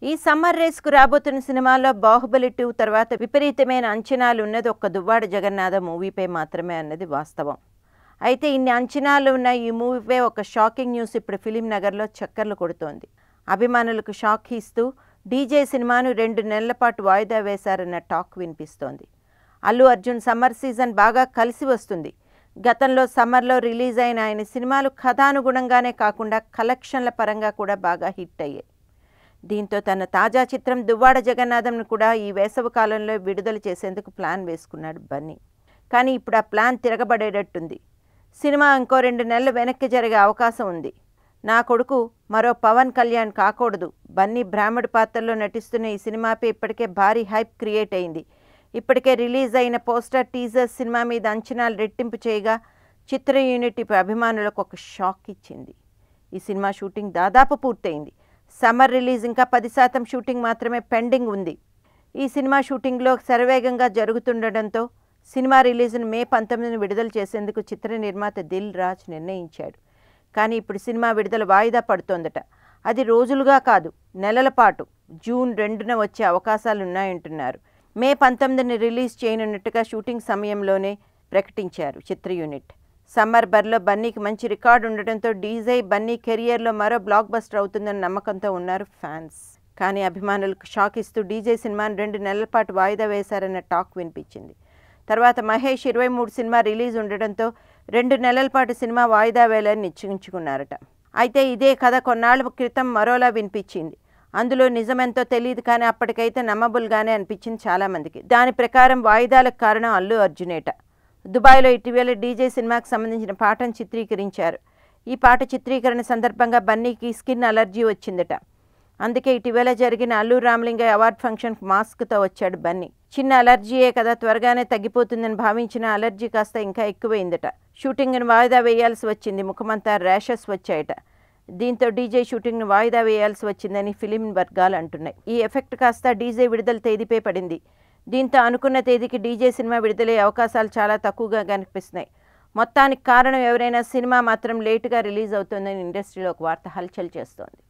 ఈ సమ్మర్ రేస్కు రాబోతున్న సినిమాల్లో బాహుబలి 2 తర్వాత విపరీతమైన అంచనాలు ఉన్నది ఒక్క దువ్వాడ జగన్నాథ మూవీపై మాత్రమే అన్నది వాస్తవం. అయితే ఇన్ని అంచనాలు ఉన్న ఈ మూవీపై ఒక షాకింగ్ న్యూస్ ఇప్పుడు ఫిలిం నగర్లో చక్కర్లు కొడుతోంది. అభిమానులకు షాక్ ఇస్తూ డీజే సినిమాను 2 నెలల పాటు వాయిదా వేశారన్న టాక్ వినిపిస్తోంది. అల్లు అర్జున్ సమ్మర్ సీజన్ బాగా కలిసి వస్తుంది. గతంలో సమ్మర్లో రిలీజ్ అయిన ఆయన సినిమాలు కథానుగుణంగానే కాకుండా కలెక్షన్ల పరంగా కూడా బాగా హిట్ అయ్యాయి. దీంతో తన తాజా చిత్రం దువ్వాడ జగన్నాథంను కూడా ఈ వేసవి కాలంలో విడుదల చేసేందుకు ప్లాన్ వేసుకున్నాడు బన్నీ. కానీ ఇప్పుడు ఆ ప్లాన్ తిరగబడేటట్టుంది. సినిమా ఇంకో 2 నెలలు వెనక్కి జరిగే అవకాశం ఉంది. నా కొడుకు మరో పవన్ కళ్యాణ్ కాకూడదు. బన్నీ బ్రాహ్మడి పాత్రలో నటిస్తున్న ఈ సినిమాపై ఇప్పటికే భారీ హైప్ క్రియేట్ అయింది. ఇప్పటికే రిలీజ్ అయిన పోస్టర్ టీజర్ సినిమా మీద అంచనాలు రెట్టింపు చేయగా చిత్ర యూనిట్ ఇప్పుడు అభిమానులకు ఒక షాక్ ఇచ్చింది. ఈ సినిమా షూటింగ్ దాదాపు పూర్తయింది. సమ్మర్ రిలీజ్ ఇంకా 10% షూటింగ్ మాత్రమే పెండింగ్ ఉంది. ఈ సినిమా షూటింగ్లో శరవేగంగా జరుగుతుండటంతో సినిమా రిలీజ్ను మే 19న విడుదల చేసేందుకు చిత్ర నిర్మాత దిల్ రాజు నిర్ణయించాడు. కానీ ఇప్పుడు సినిమా విడుదల వాయిదా పడుతోందట. అది రోజులుగా కాదు, నెలల పాటు జూన్ 2న వచ్చే అవకాశాలున్నాయంటున్నారు. మే 19ని రిలీజ్ చేయనున్నట్టుగా షూటింగ్ సమయంలోనే ప్రకటించారు చిత్ర యూనిట్. సమ్మర్ బర్లో బన్నీకి మంచి రికార్డు ఉండటంతో డీజే బన్నీ కెరియర్లో మరో బ్లాక్ బస్టర్ అవుతుందని నమ్మకంతో ఉన్నారు ఫ్యాన్స్. కానీ అభిమానులకు షాక్ ఇస్తూ డీజే సినిమాను 2 నెలల పాటు వాయిదా వేశారన్న టాక్ వినిపించింది. తర్వాత మహేష్ 23 సినిమా రిలీజ్ ఉండటంతో 2 నెలల పాటు సినిమా వాయిదా వేయాలని నిశ్చయించుకున్నారట. అయితే ఇదే కథ కొన్నాళ్ల క్రితం మరోలా వినిపించింది. అందులో నిజమెంతో తెలియదు, కానీ అప్పటికైతే నమ్మబుల్గానే అనిపించింది చాలామందికి. దాని ప్రకారం వాయిదాలకు కారణం అల్లు అర్జునేట. దుబాయ్లో ఇటీవల డీజే సినిమాకి సంబంధించిన పాటను చిత్రీకరించారు. ఈ పాట చిత్రీకరణ సందర్భంగా బన్నీకి స్కిన్ అలర్జీ వచ్చిందట. అందుకే ఇటీవల జరిగిన అల్లు రామలింగయ్య అవార్డ్ ఫంక్షన్కి మాస్క్తో వచ్చాడు బన్నీ. చిన్న అలర్జీయే కదా, త్వరగానే తగ్గిపోతుందని భావించిన అలర్జీ కాస్త ఇంకా ఎక్కువైందట. షూటింగ్ను వాయిదా వేయాల్సి వచ్చింది. ముఖమంతా ర్యాషెస్ వచ్చాయట. దీంతో డీజే షూటింగ్ను వాయిదా వేయాల్సి వచ్చిందని ఫిలిం వర్గాలు అంటున్నాయి. ఈ ఎఫెక్ట్ కాస్త డీజే విడుదల తేదీపై పడింది. దీంతో అనుకున్న తేదీకి డీజే సినిమా విడుదలయ్యే అవకాశాలు చాలా తక్కువగా కనిపిస్తున్నాయి. మొత్తానికి కారణం ఎవరైనా సినిమా మాత్రం లేటుగా రిలీజ్ అవుతోందని ఇండస్ట్రీలో ఒక వార్త హల్చల్ చేస్తోంది.